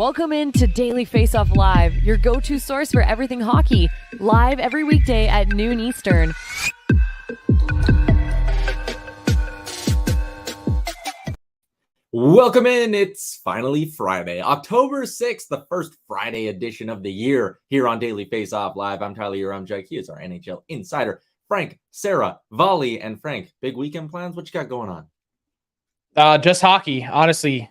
Welcome in to Daily Faceoff Live, your go-to source for everything hockey. Live every weekday at noon Eastern. Welcome in. It's finally Friday, October 6th, the first Friday edition of the year here on Daily Faceoff Live. I'm Tyler Yaremchuk. He is our NHL insider, Frank, Seravalli, and Frank. Big weekend plans? What you got going on? Just hockey, honestly.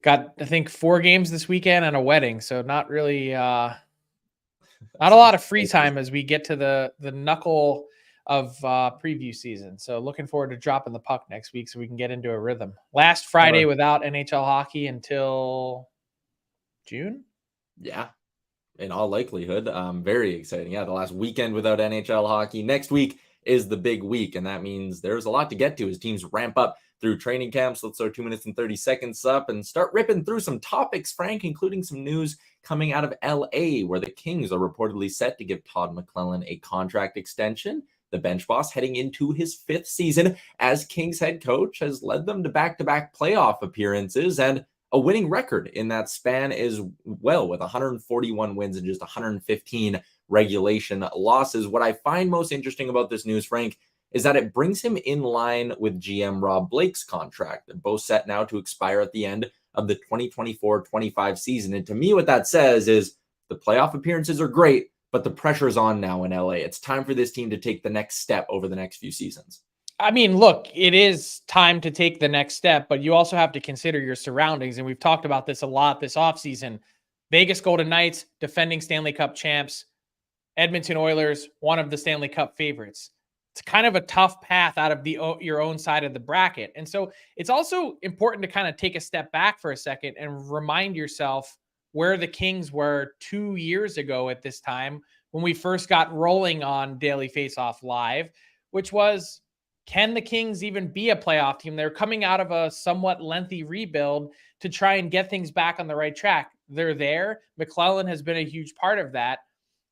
Got, I think, 4 games this weekend and a wedding, so not really, not a lot of free time as we get to the knuckle of preview season. So looking forward to dropping the puck next week so we can get into a rhythm. Last Friday without NHL hockey until June? Yeah, in all likelihood. Very exciting. Yeah, the last weekend without NHL hockey. Next week is the big week, and that means there's a lot to get to as teams ramp up through training camps. Let's throw 2 minutes and 30 seconds up and start ripping through some topics, Frank, including some news coming out of LA, where the Kings are reportedly set to give Todd McLellan a contract extension. The bench boss, heading into his 5th season as Kings head coach, has led them to back-to-back playoff appearances and a winning record in that span as well, with 141 wins and just 115 regulation losses. What I find most interesting about this news, Frank, is that it brings him in line with GM Rob Blake's contract. They're both set now to expire at the end of the 2024-25 season. And to me, what that says is the playoff appearances are great, but the pressure is on now in LA. It's time for this team to take the next step over the next few seasons. I mean, look, it is time to take the next step, but you also have to consider your surroundings. And we've talked about this a lot this offseason. Vegas Golden Knights, defending Stanley Cup champs. Edmonton Oilers, one of the Stanley Cup favorites. It's kind of a tough path out of your own side of the bracket. And so it's also important to kind of take a step back for a second and remind yourself where the Kings were 2 years ago at this time when we first got rolling on Daily Faceoff Live, which was, can the Kings even be a playoff team? They're coming out of a somewhat lengthy rebuild to try and get things back on the right track. They're there. McLellan has been a huge part of that.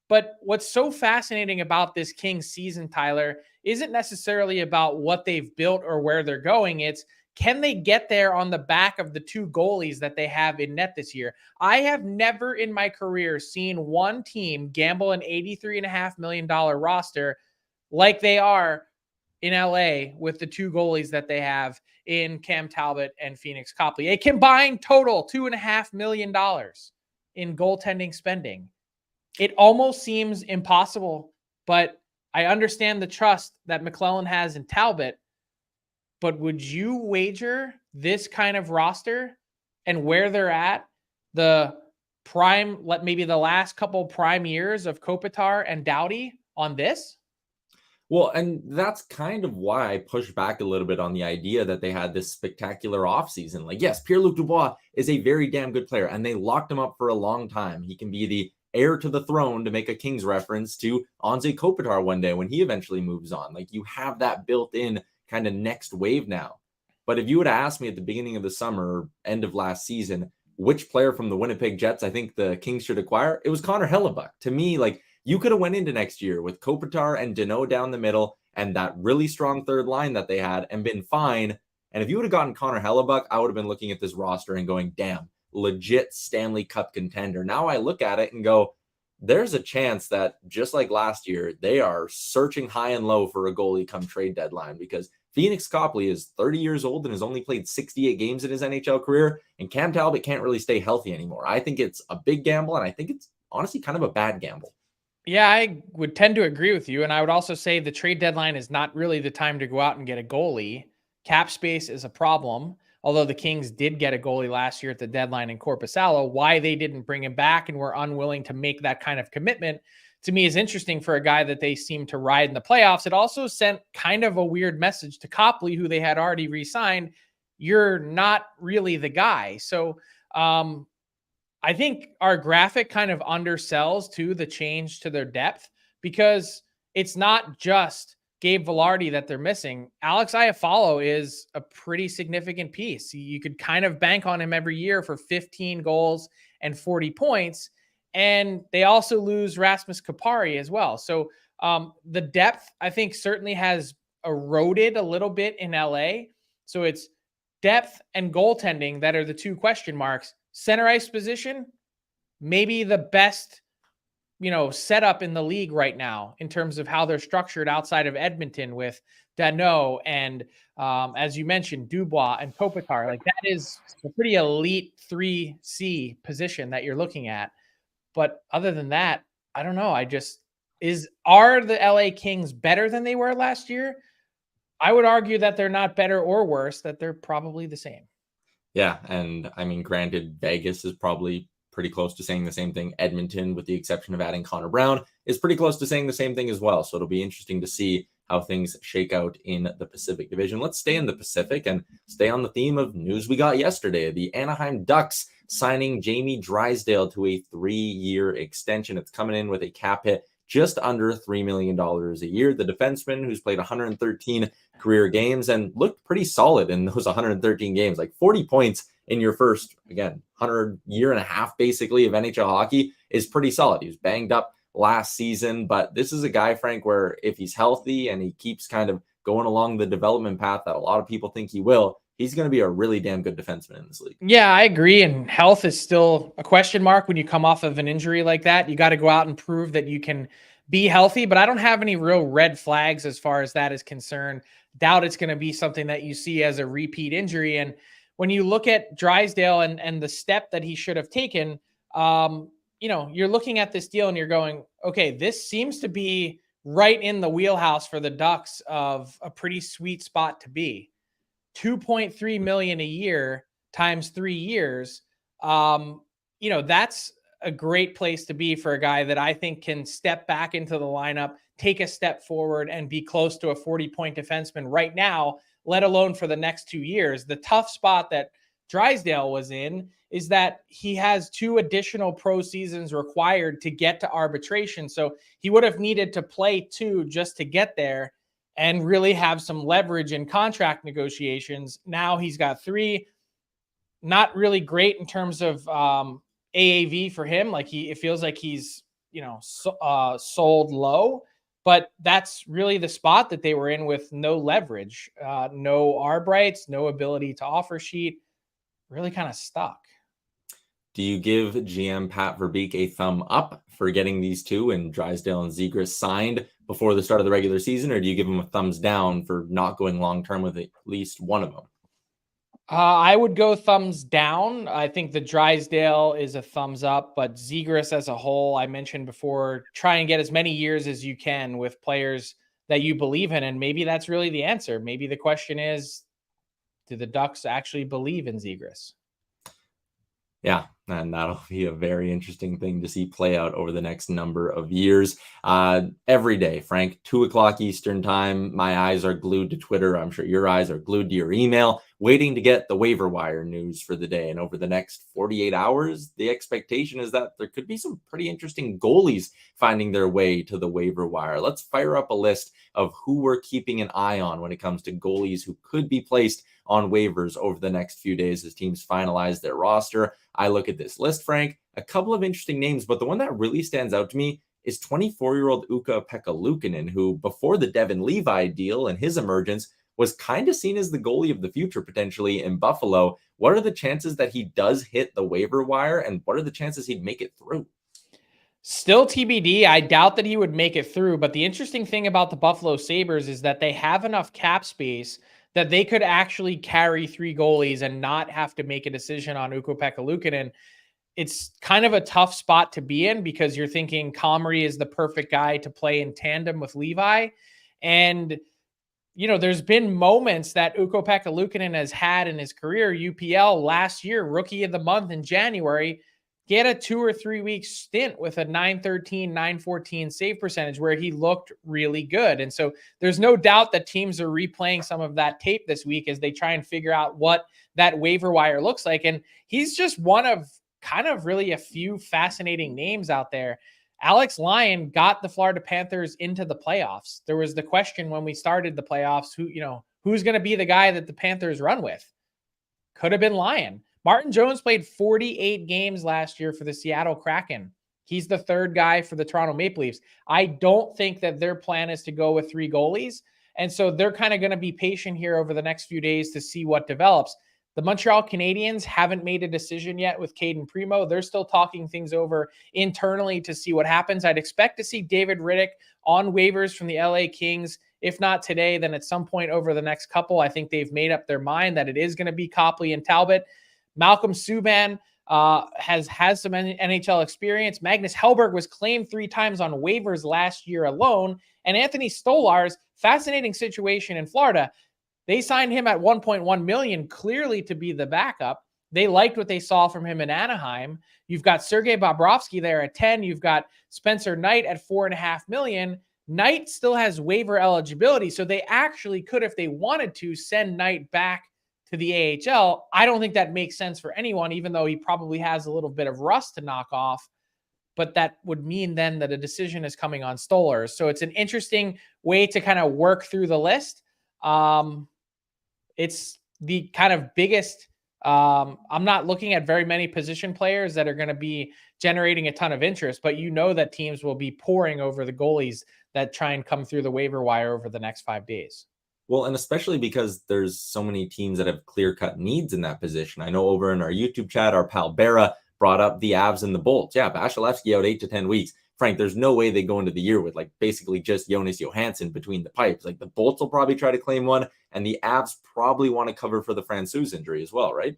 But what's so fascinating about this Kings season, Tyler, isn't necessarily about what they've built or where they're going. It's, can they get there on the back of the 2 goalies that they have in net this year? I have never in my career seen one team gamble an $83.5 million roster like they are in LA with the 2 goalies that they have in Cam Talbot and Phoenix Copley. A combined total $2.5 million in goaltending spending. It almost seems impossible, but I understand the trust that McLellan has in Talbot. But would you wager this kind of roster and where they're at, the prime, maybe the last couple prime years of Kopitar and Doughty on this? Well, and that's kind of why I pushed back a little bit on the idea that they had this spectacular offseason. Like, yes, Pierre-Luc Dubois is a very damn good player, and they locked him up for a long time. He can be the heir to the throne, to make a Kings reference, to Anze Kopitar one day when he eventually moves on. Like, you have that built in kind of next wave now. But if you would have asked me at the beginning of the summer, end of last season, which player from the Winnipeg Jets I think the Kings should acquire, it was Connor Hellebuyck. To me, like, you could have went into next year with Kopitar and Danault down the middle and that really strong third line that they had and been fine. And if you would have gotten Connor Hellebuyck, I would have been looking at this roster and going, damn, legit Stanley Cup contender. Now I look at it and go, there's a chance that just like last year, they are searching high and low for a goalie come trade deadline, because Phoenix Copley is 30 years old and has only played 68 games in his NHL career, and Cam Talbot can't really stay healthy anymore. I think it's a big gamble, and I think it's honestly kind of a bad gamble. Yeah, I would tend to agree with you. And I would also say the trade deadline is not really the time to go out and get a goalie. Cap space is a problem. Although the Kings did get a goalie last year at the deadline in Korpisalo, why they didn't bring him back and were unwilling to make that kind of commitment, to me, is interesting for a guy that they seem to ride in the playoffs. It also sent kind of a weird message to Copley, who they had already re-signed. You're not really the guy. So I think our graphic kind of undersells, too, the change to their depth, because it's not just Gabe Vilardi that they're missing. Alex Iafallo is a pretty significant piece. You could kind of bank on him every year for 15 goals and 40 points. And they also lose Rasmus Kupari as well. So the depth, I think, certainly has eroded a little bit in LA. So it's depth and goaltending that are the 2 question marks. center ice position, maybe the best, setup in the league right now in terms of how they're structured outside of Edmonton with Danault and, as you mentioned, Dubois and Kopitar. Like, that is a pretty elite 3C position that you're looking at. But other than that, I don't know. Are the LA Kings better than they were last year? I would argue that they're not better or worse, that they're probably the same. Yeah, and I mean, granted, Vegas is probably pretty close to saying the same thing. Edmonton, with the exception of adding Connor Brown, is pretty close to saying the same thing as well. So it'll be interesting to see how things shake out in the Pacific Division. Let's stay in the Pacific and stay on the theme of news we got yesterday. The Anaheim Ducks signing Jamie Drysdale to a 3-year extension. It's coming in with a cap hit just under $3 million a year. The defenseman, who's played 113 career games and looked pretty solid in those 113 games, like 40 points in your first, again, 100 year and a half basically of NHL hockey, is pretty solid. He was banged up last season, but this is a guy, Frank, where if he's healthy and he keeps kind of going along the development path that a lot of people think he will, he's going to be a really damn good defenseman in this league. Yeah, I agree. And health is still a question mark when you come off of an injury like that. You got to go out and prove that you can be healthy, but I don't have any real red flags as far as that is concerned. Doubt it's going to be something that you see as a repeat injury. And when you look at Drysdale and the step that he should have taken, you're looking at this deal and you're going, okay, this seems to be right in the wheelhouse for the Ducks of a pretty sweet spot to be. $2.3 million a year times 3 years. That's a great place to be for a guy that I think can step back into the lineup, take a step forward, and be close to a 40-point defenseman right now, let alone for the next 2 years. The tough spot that Drysdale was in is that he has 2 additional pro seasons required to get to arbitration. So he would have needed to play 2 just to get there and really have some leverage in contract negotiations. Now he's got 3. Not really great in terms of AAV for him. Like, it feels like he's, sold low, but that's really the spot that they were in with no leverage, no arb rights, no ability to offer sheet, really kind of stuck. Do you give GM Pat Verbeek a thumb up for getting these 2 and Drysdale and Zegras signed before the start of the regular season, or do you give him a thumbs down for not going long-term with at least one of them? I would go thumbs down. I think the Drysdale is a thumbs up, but Zegras as a whole, I mentioned before, try and get as many years as you can with players that you believe in, and maybe that's really the answer. Maybe the question is, do the Ducks actually believe in Zegras? Yeah, and that'll be a very interesting thing to see play out over the next number of years. Every day, Frank, 2:00 Eastern time, my eyes are glued to Twitter. I'm sure your eyes are glued to your email, waiting to get the waiver wire news for the day. And over the next 48 hours, the expectation is that there could be some pretty interesting goalies finding their way to the waiver wire. Let's fire up a list of who we're keeping an eye on when it comes to goalies who could be placed on waivers over the next few days as teams finalize their roster. I look at this list, Frank, a couple of interesting names, but the one that really stands out to me is 24-year-old Ukko-Pekka Luukkonen, who before the Devin Levi deal and his emergence was kind of seen as the goalie of the future potentially in Buffalo. What are the chances that he does hit the waiver wire, and what are the chances he'd make it through? Still TBD. I doubt that he would make it through, but the interesting thing about the Buffalo Sabres is that they have enough cap space that they could actually carry 3 goalies and not have to make a decision on Ukko-Pekka Luukkonen. It's kind of a tough spot to be in because you're thinking Comrie is the perfect guy to play in tandem with Levi. And, there's been moments that Ukko-Pekka Luukkonen has had in his career. UPL last year, rookie of the month in January, get a 2 or 3 week stint with a 913, 914 save percentage where he looked really good. And so there's no doubt that teams are replaying some of that tape this week as they try and figure out what that waiver wire looks like. And he's just one of kind of really a few fascinating names out there. Alex Lyon got the Florida Panthers into the playoffs. There was the question when we started the playoffs, who's going to be the guy that the Panthers run with? Could have been Lyon. Martin Jones played 48 games last year for the Seattle Kraken. He's the 3rd guy for the Toronto Maple Leafs. I don't think that their plan is to go with 3 goalies. And so they're kind of going to be patient here over the next few days to see what develops. The Montreal Canadiens haven't made a decision yet with Caden Primo. They're still talking things over internally to see what happens. I'd expect to see David Riddick on waivers from the LA Kings. If not today, then at some point over the next couple. I think they've made up their mind that it is going to be Copley and Talbot. Malcolm Subban has some NHL experience. Magnus Hellberg was claimed 3 times on waivers last year alone. And Anthony Stolarz, fascinating situation in Florida. They signed him at $1.1 million, clearly to be the backup. They liked what they saw from him in Anaheim. You've got Sergei Bobrovsky there at 10. You've got Spencer Knight at $4.5 million. Knight still has waiver eligibility, so they actually could, if they wanted to, send Knight back to the AHL. I don't think that makes sense for anyone, even though he probably has a little bit of rust to knock off. But that would mean then that a decision is coming on Stolarz. So it's an interesting way to kind of work through the list. It's the kind of biggest. I'm not looking at very many position players that are going to be generating a ton of interest, but you know that teams will be pouring over the goalies that try and come through the waiver wire over the next 5 days. Well, and especially because there's so many teams that have clear-cut needs in that position. I know over in our YouTube chat, our pal Bera brought up the Avs and the Bolts. Yeah, Vasilevsky out 8 to 10 weeks. Frank, there's no way they go into the year with like basically just Jonas Johansson between the pipes. Like the Bolts will probably try to claim one, and the Avs probably want to cover for the Francouz injury as well, right?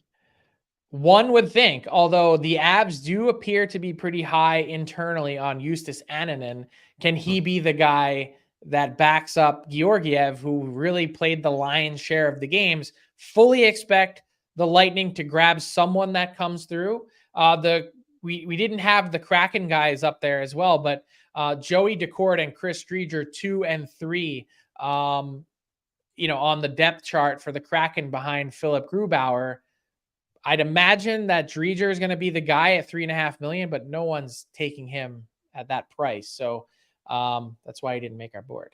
One would think, although the Avs do appear to be pretty high internally on Justus Annunen. Can he be the guy that backs up Georgiev, who really played the lion's share of the games? Fully expect the Lightning to grab someone that comes through. We didn't have the Kraken guys up there as well, but Joey Decourt and Chris Streeter 2 and 3, on the depth chart for the Kraken behind Philip Grubauer. I'd imagine that Dreger is going to be the guy at $3.5 million, but no one's taking him at that price. So that's why he didn't make our board.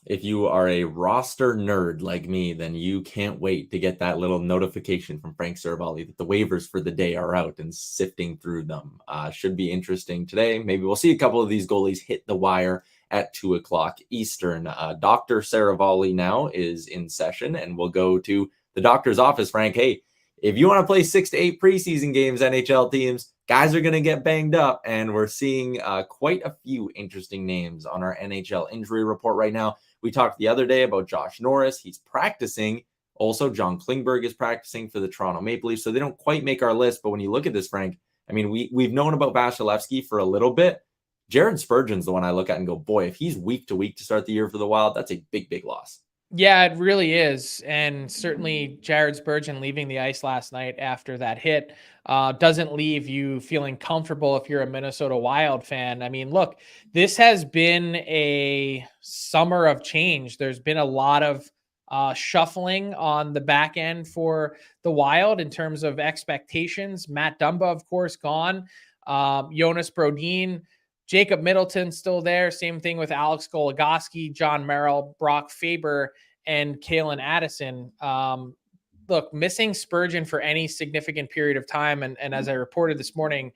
If you are a roster nerd like me, then you can't wait to get that little notification from Frank Seravalli that the waivers for the day are out and sifting through them. Should be interesting today. Maybe we'll see a couple of these goalies hit the wire at 2:00 Eastern. Dr. Seravalli now is in session, and we'll go to the doctor's office. Frank, hey, if you want to play 6 to 8 preseason games, NHL teams, guys are going to get banged up, and we're seeing quite a few interesting names on our NHL injury report right now. We talked the other day about Josh Norris. He's practicing. Also, John Klingberg is practicing for the Toronto Maple Leafs, so they don't quite make our list. But when you look at this, Frank, I mean, we've known about Vasilevsky for a little bit. Jared Spurgeon's the one I look at and go, boy, if he's week to week to start the year for the Wild, that's a big, big loss. Yeah, it really is. And certainly Jared Spurgeon leaving the ice last night after that hit doesn't leave you feeling comfortable if you're a Minnesota Wild fan. I mean, look, this has been a summer of change. There's been a lot of shuffling on the back end for the Wild in terms of expectations. Matt Dumba, of course, gone. Jonas Brodin, Jacob Middleton still there. Same thing with Alex Goligoski, John Merrill, Brock Faber, and Kalen Addison. Look, missing Spurgeon for any significant period of time, and as I reported this morning,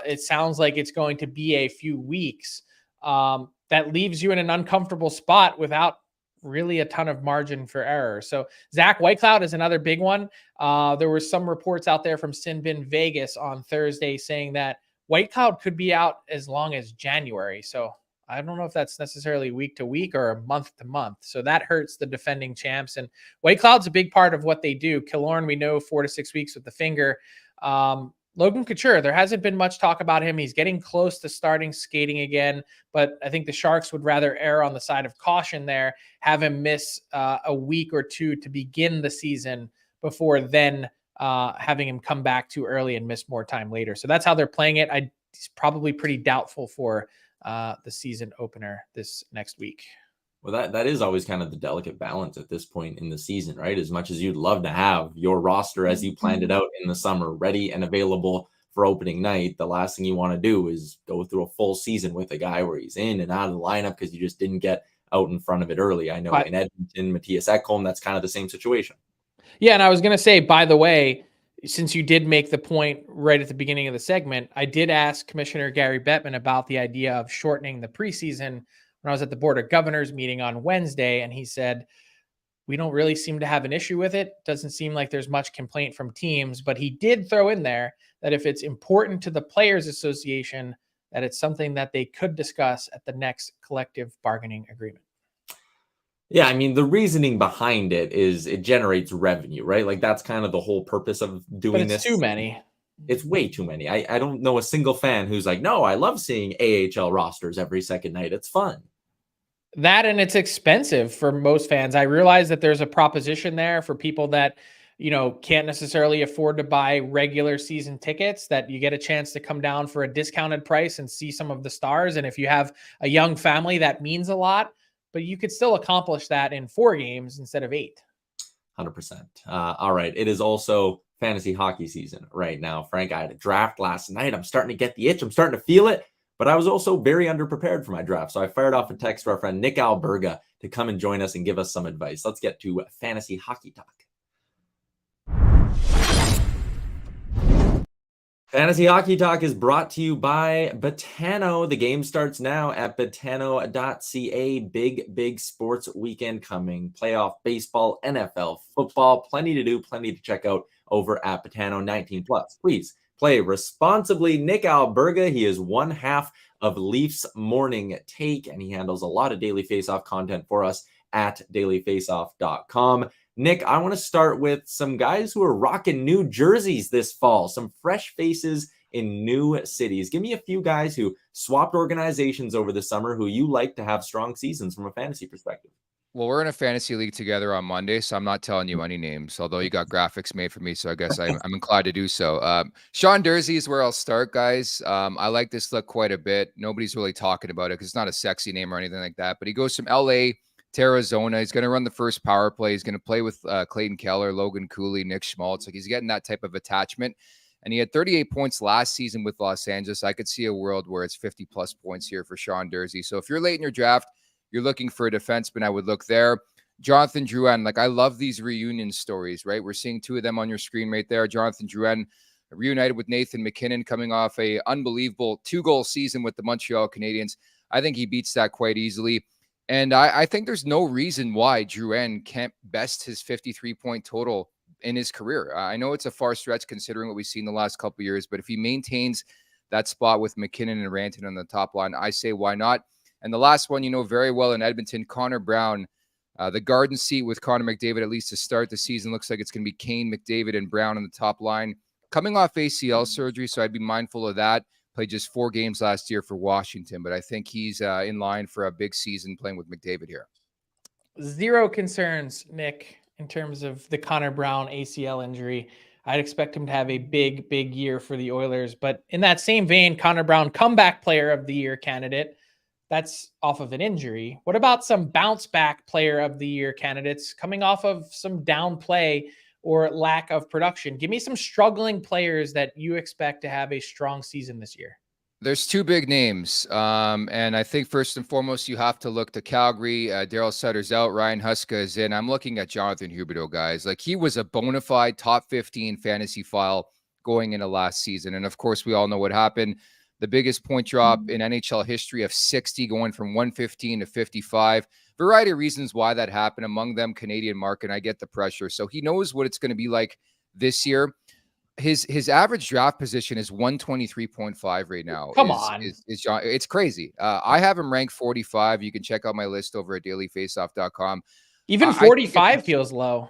it sounds like it's going to be a few weeks. That leaves you in an uncomfortable spot without really a ton of margin for error. So Zach Whitecloud is another big one. There were some reports out there from Sinbin Vegas on Thursday saying that Whitecloud could be out as long as January. So I don't know if that's necessarily week to week or month to month. So that hurts the defending champs. And Whitecloud's a big part of what they do. Killorn, we know 4 to 6 weeks with the finger. Logan Couture, there hasn't been much talk about him. He's getting close to starting skating again, but I think the Sharks would rather err on the side of caution there, have him miss a week or two to begin the season before then having him come back too early and miss more time later. So that's how they're playing it. He's probably pretty doubtful for the season opener this next week. Well, that is always kind of the delicate balance at this point in the season, right? As much as you'd love to have your roster as you planned it out in the summer, ready and available for opening night, the last thing you want to do is go through a full season with a guy where he's in and out of the lineup because you just didn't get out in front of it early. I know in Edmonton, Matthias Ekholm, that's kind of the same situation. Yeah, and I was going to say, by the way, since you did make the point right at the beginning of the segment, I did ask Commissioner Gary Bettman about the idea of shortening the preseason when I was at the Board of Governors meeting on Wednesday, and he said, We don't really seem to have an issue with it. Doesn't seem like there's much complaint from teams, but he did throw in there that if it's important to the Players Association, that it's something that they could discuss at the next collective bargaining agreement. Yeah, I mean, the reasoning behind it is it generates revenue, right? Like that's kind of the whole purpose of doing But it's this. too many. It's way too many. I don't know a single fan who's like, no, I love seeing AHL rosters every second night. It's fun. That, and it's expensive for most fans. I realize that there's a proposition there for people that, can't necessarily afford to buy regular season tickets, that you get a chance to come down for a discounted price and see some of the stars. And if you have a young family, that means a lot, but you could still accomplish that in 4 games instead of 8. 100%. All right. It is also fantasy hockey season right now. Frank, I had a draft last night. I'm starting to get the itch. I'm starting to feel it, but I was also very underprepared for my draft. So I fired off a text to our friend Nick Alberga to come and join us and give us some advice. Let's get to fantasy hockey talk. Fantasy Hockey Talk is brought to you by Betano. The game starts now at betano.ca. Big sports weekend coming. Playoff baseball, NFL, football. Plenty to do, plenty to check out over at Betano 19+. Please play responsibly. Nick Alberga, he is one half of Leafs Morning Take, and he handles a lot of daily faceoff content for us at dailyfaceoff.com. Nick, I want to start with some guys who are rocking new jerseys this fall, some fresh faces in new cities. Give me a few guys who swapped organizations over the summer who you like to have strong seasons from a fantasy perspective. Well, we're in a fantasy league together on Monday, so I'm not telling you any names, although you got graphics made for me, so I guess I'm inclined to do so. Sean Durzi is where I'll start, guys. I like this look quite a bit. Nobody's really talking about it because it's not a sexy name or anything like that, but he goes from LA to Arizona. He's going to run the first power play. He's going to play with Clayton Keller, Logan Cooley, Nick Schmaltz. Like, he's getting that type of attachment. And he had 38 points last season with Los Angeles. I could see a world where it's 50-plus points here for Sean Durzi. So if you're late in your draft, you're looking for a defenseman, I would look there. Jonathan Drouin, like, I love these reunion stories, right? We're seeing 2 of them on your screen right there. Jonathan Drouin reunited with Nathan McKinnon, coming off a unbelievable 2-goal season with the Montreal Canadiens. I think he beats that quite easily. And I think there's no reason why Drouin can't best his 53-point total in his career. I know it's a far stretch considering what we've seen the last couple of years, but if he maintains that spot with McKinnon and Rantanen on the top line, I say why not? And the last one, you know very well in Edmonton, Connor Brown, the garden seat with Connor McDavid, at least to start the season, looks like it's going to be Kane, McDavid, and Brown on the top line. Coming off ACL surgery, so I'd be mindful of that. Played just 4 games last year for Washington, but I think he's in line for a big season playing with McDavid here. Zero concerns, Nick, in terms of the Connor Brown ACL injury. I'd expect him to have a big year for the Oilers. But in that same vein, Connor Brown, comeback player of the year candidate. That's off of an injury. What about some bounce back player of the year candidates coming off of some down play or lack of production? Give me some struggling players that you expect to have a strong season this year. There's 2 big names. And I think first and foremost, you have to look to Calgary. Daryl Sutter's out. Ryan Huska is in. I'm looking at Jonathan Huberdeau, guys. Like, he was a bona fide top 15 fantasy file going into last season. And of course, we all know what happened. The biggest point drop in NHL history of 60, going from 115 to 55. Variety of reasons why that happened, among them Canadian market. I get the pressure. So he knows what it's going to be like this year. His average draft position is 123.5 right now. Come on. It's crazy. I have him ranked 45. You can check out my list over at dailyfaceoff.com. Even 45 feels low.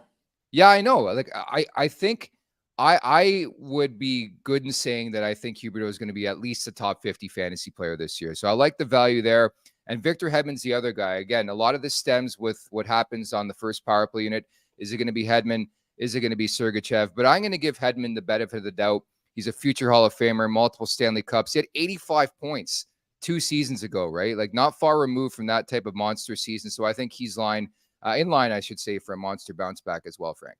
Yeah, I know. Like, I think I would be good in saying that I think Huberdeau is going to be at least a top 50 fantasy player this year. So I like the value there. And Victor Hedman's the other guy. Again, a lot of this stems with what happens on the first power play unit. Is it going to be Hedman? Is it going to be Sergachev? But I'm going to give Hedman the benefit of the doubt. He's a future Hall of Famer, multiple Stanley Cups. He had 85 points 2 seasons ago, right? Like, not far removed from that type of monster season. So I think he's in line, I should say, for a monster bounce back as well, Frank.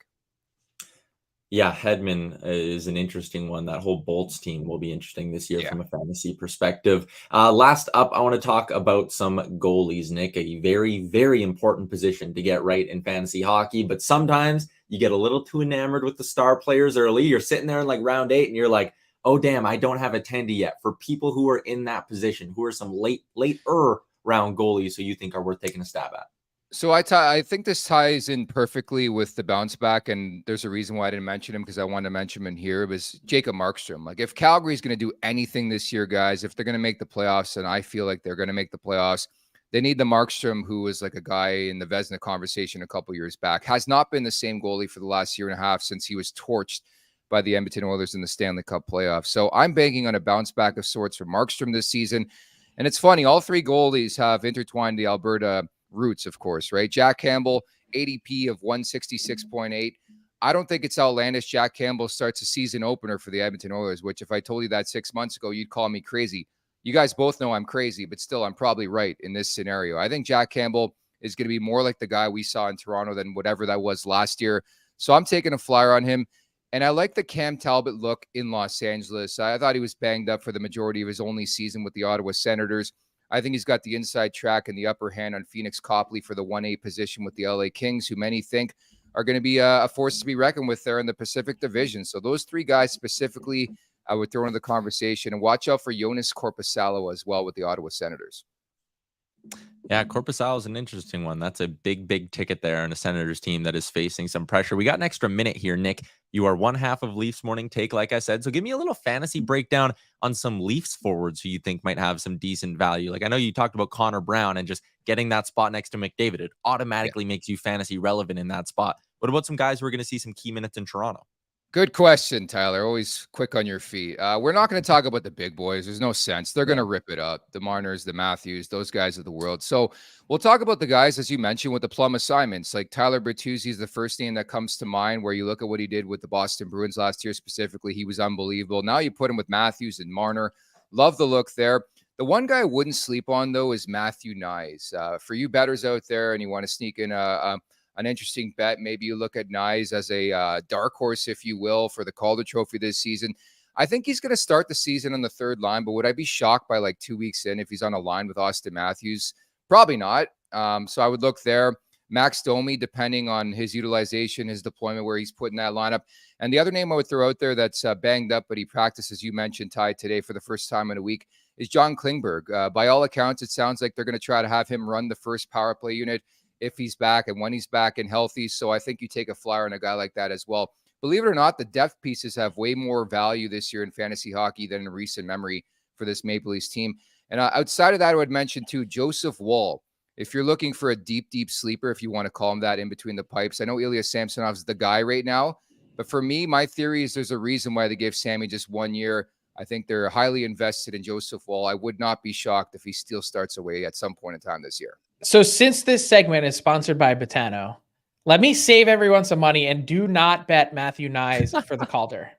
Yeah, Hedman is an interesting one. That whole Bolts team will be interesting this year from a fantasy perspective. Last up, I want to talk about some goalies, Nick. A very important position to get right in fantasy hockey. But sometimes you get a little too enamored with the star players early. You're sitting there in like round 8 and you're like, oh, damn, I don't have a Tendy yet. For people who are in that position, who are some later round goalies who you think are worth taking a stab at? So I think this ties in perfectly with the bounce back, and there's a reason why I didn't mention him because I wanted to mention him in here. Was Jacob Markstrom. Like, if Calgary's going to do anything this year, guys, if they're going to make the playoffs, and I feel like they're going to make the playoffs, they need the Markstrom who was like a guy in the Vezina conversation a couple years back. Has not been the same goalie for the last year and a half since he was torched by the Edmonton Oilers in the Stanley Cup playoffs. So I'm banking on a bounce back of sorts for Markstrom this season. And it's funny, all three goalies have intertwined the Alberta roots, of course, right? Jack Campbell, ADP of 166.8. I don't think it's outlandish. Jack Campbell starts a season opener for the Edmonton Oilers, which if I told you that 6 months ago, you'd call me crazy. You guys both know I'm crazy, but still, I'm probably right in this scenario. I think Jack Campbell is going to be more like the guy we saw in Toronto than whatever that was last year. So I'm taking a flyer on him. And I like the Cam Talbot look in Los Angeles. I thought he was banged up for the majority of his only season with the Ottawa Senators. I think he's got the inside track and the upper hand on Phoenix Copley for the 1A position with the LA Kings, who many think are going to be a force to be reckoned with there in the Pacific Division. So those three guys specifically, I would throw into the conversation. And watch out for Jonas Korpisalo as well with the Ottawa Senators. Yeah, Korpisalo is an interesting one. That's a big ticket there in a Senators team that is facing some pressure. We got an extra minute here, Nick. You are one half of Leafs Morning Take, like I said. So give me a little fantasy breakdown on some Leafs forwards who you think might have some decent value. Like, I know you talked about Connor Brown and just getting that spot next to McDavid. It automatically makes you fantasy relevant in that spot. What about some guys who are going to see some key minutes in Toronto? Good question, Tyler. Always quick on your feet. We're not going to talk about the big boys. There's no sense. They're going to rip it up. The Marners, the Matthews, those guys of the world. So we'll talk about the guys, as you mentioned, with the plum assignments. Like Tyler Bertuzzi is the first name that comes to mind where you look at what he did with the Boston Bruins last year specifically. He was unbelievable. Now you put him with Matthews and Marner. Love the look there. The one guy I wouldn't sleep on, though, is Matthew Nyes. For you bettors out there and you want to sneak in an interesting bet. Maybe you look at Nyes as a dark horse, if you will, for the Calder Trophy this season. I think he's going to start the season on the third line, but would I be shocked by like 2 weeks in if he's on a line with Austin Matthews? Probably not. So I would look there. Max Domi, depending on his utilization, his deployment, where he's put in that lineup. And the other name I would throw out there that's banged up, but he practiced, as you mentioned, Ty, today for the first time in a week, is John Klingberg. By all accounts, it sounds like they're going to try to have him run the first power play unit if he's back and when he's back and healthy. So I think you take a flyer on a guy like that as well. Believe it or not, the depth pieces have way more value this year in fantasy hockey than in recent memory for this Maple Leafs team. And outside of that, I would mention too, Joseph Woll. If you're looking for a deep sleeper, if you want to call him that in between the pipes, I know Ilya Samsonov's the guy right now, but for me, my theory is there's a reason why they gave Sammy just 1 year. I think they're highly invested in Joseph Woll. I would not be shocked if he still starts away at some point in time this year. So since this segment is sponsored by Betano, let me save everyone some money and do not bet Matthew Nyes for the Calder.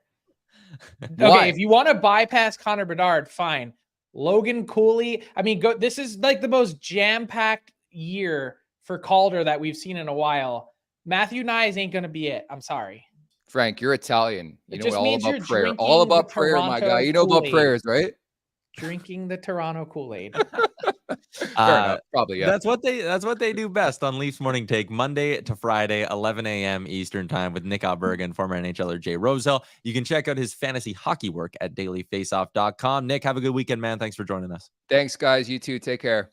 Okay, if you want to bypass Connor Bedard, fine. Logan Cooley. I mean, this is like the most jam-packed year for Calder that we've seen in a while. Matthew Nyes ain't going to be it. I'm sorry. Frank, you're Italian. You know all about prayer. drinking All about the prayer, my Toronto guy. You know about Kool-Aid. prayers, right? Drinking the Toronto Kool-Aid. Probably, yeah. That's what they do best on Leafs Morning Take, Monday to Friday, 11 a.m. Eastern time, with Nick Alberga and former NHLer Jay Rosell. You can check out his fantasy hockey work at dailyfaceoff.com. Nick, have a good weekend, man. Thanks for joining us. Thanks, guys. You too. Take care.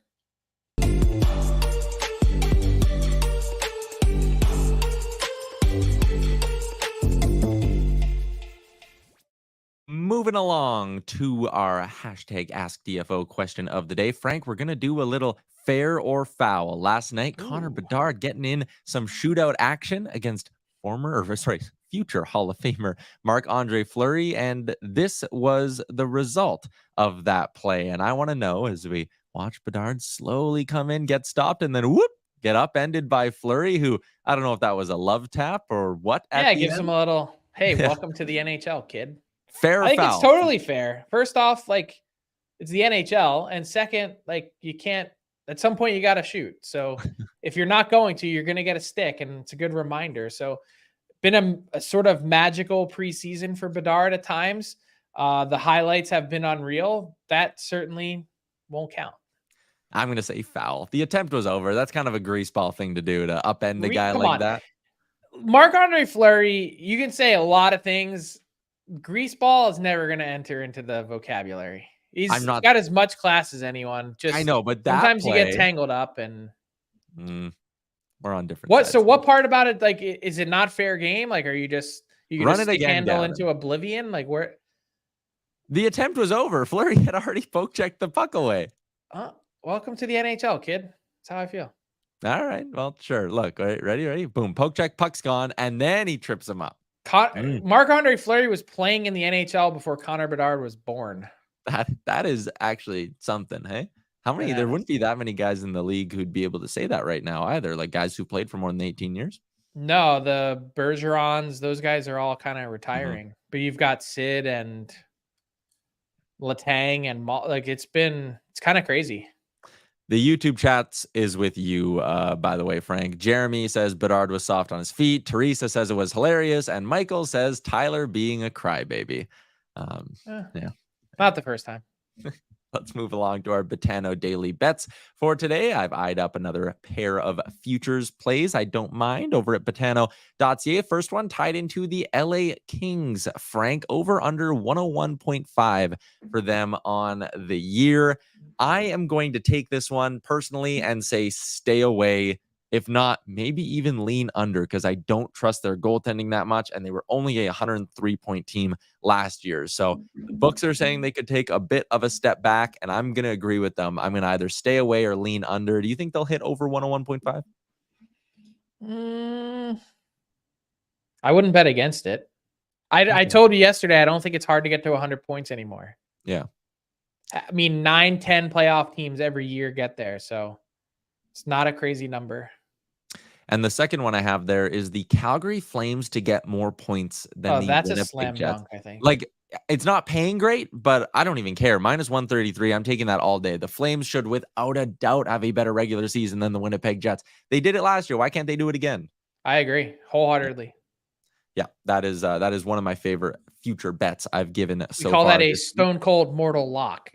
Moving along to our hashtag AskDFO question of the day. Frank, we're going to do a little fair or foul. Last night, Connor Bedard getting in some shootout action against future Hall of Famer Marc-Andre Fleury, and this was the result of that play. And I want to know, as we watch Bedard slowly come in, get stopped, and then get upended by Fleury, who, I don't know if that was a love tap or what. Yeah, gives him a little, hey, welcome to the NHL, kid. Fair or I think foul? it's totally fair. First off, like, it's the NHL. And second, like, you can't, at some point you got to shoot. So if you're not going to, you're going to get a stick. And it's a good reminder. So been a sort of magical preseason for Bedard at times. The highlights have been unreal. That certainly won't count. I'm going to say foul. The attempt was over. That's kind of a greaseball thing to do, to upend a guy like that. Marc-Andre Fleury, you can say a lot of things. Greaseball is never going to enter into the vocabulary. He's got as much class as anyone. Just, I know, but that sometimes play, you get tangled up and. We're on different What? sides. So what part about it? Like, is it not fair game? Like, are you just Run it stick again, handle Gavin. into oblivion? Like, where? The attempt was over. Fleury had already poke checked the puck away. Welcome to the NHL, kid. That's how I feel. All right. Well, sure. Look, all right, ready? Boom. Poke check, puck's gone, and then he trips him up. Marc-Andre Fleury was playing in the NHL before Connor Bedard was born. That is actually something, hey? How many? There wouldn't be that many guys in the league who'd be able to say that right now either. Like guys who played for more than 18 years. No, the Bergerons, those guys are all kind of retiring. But you've got Sid and Letang and like it's kind of crazy. The YouTube chats is with you, by the way, Frank. Jeremy says Bedard was soft on his feet. Teresa says it was hilarious. And Michael says Tyler being a crybaby. Yeah. Not the first time. Let's move along to our Betano daily bets for today. I've eyed up another pair of futures plays. I don't mind over at Betano.ca. First one tied into the LA Kings. Frank, over under 101.5 for them on the year. I am going to take this one personally and say stay away. If not, maybe even lean under because I don't trust their goaltending that much. And they were only a 103-point team last year. So the books are saying they could take a bit of a step back, and I'm going to agree with them. I'm going to either stay away or lean under. Do you think they'll hit over 101.5? I wouldn't bet against it. I told you yesterday, I don't think it's hard to get to 100 points anymore. Yeah. I mean, 9-10 playoff teams every year get there. So it's not a crazy number. And the second one I have there is the Calgary Flames to get more points than the that's Winnipeg a slam Jets. dunk, I think. Like, it's not paying great, but I don't even care. Minus 133, I'm taking that all day. The Flames should, without a doubt, have a better regular season than the Winnipeg Jets. They did it last year. Why can't they do it again? I agree wholeheartedly. Yeah, that is one of my favorite future bets I've given so far. We call that a stone cold mortal lock.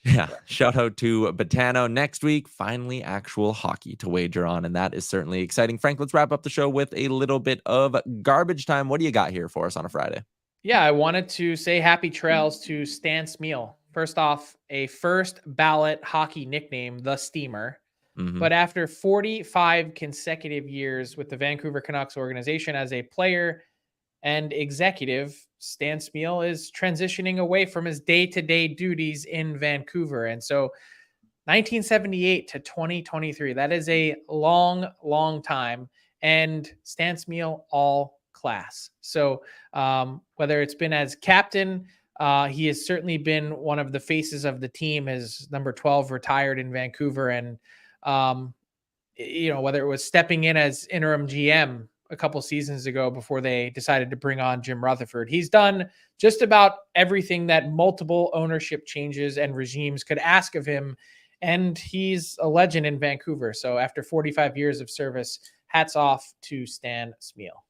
Yeah, shout out to Betano. Next week, finally actual hockey to wager on, and that is certainly exciting. Frank, let's wrap up the show with a little bit of garbage time. What do you got here for us on a Friday? Yeah, I wanted to say happy trails to Stan Smeel. First off, a first ballot hockey nickname, the Steamer. But after 45 consecutive years with the Vancouver Canucks organization as a player and executive, Stan Smeel is transitioning away from his day-to-day duties in Vancouver. And so 1978 to 2023, that is a long, long time. And Stan Smeel, all class. So whether it's been as captain, he has certainly been one of the faces of the team. His number 12 retired in Vancouver. And, whether it was stepping in as interim GM a couple seasons ago before they decided to bring on Jim Rutherford. He's done just about everything that multiple ownership changes and regimes could ask of him. And he's a legend in Vancouver. So after 45 years of service, hats off to Stan Smeel.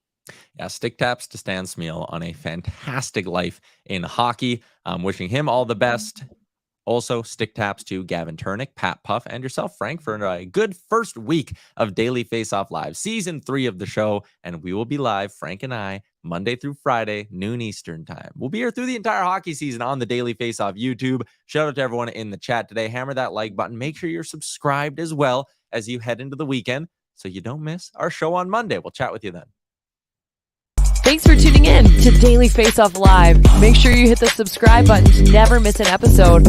Yeah, stick taps to Stan Smeel on a fantastic life in hockey. I'm wishing him all the best. Also, stick taps to Gavin Turnick, Pat Puff, and yourself, Frank, for a good first week of Daily Faceoff Live, Season 3 of the show. And we will be live, Frank and I, Monday through Friday, noon Eastern time. We'll be here through the entire hockey season on the Daily Faceoff YouTube. Shout out to everyone in the chat today. Hammer that like button. Make sure you're subscribed as well as you head into the weekend so you don't miss our show on Monday. We'll chat with you then. Thanks for tuning in to Daily Faceoff Live. Make sure you hit the subscribe button to never miss an episode.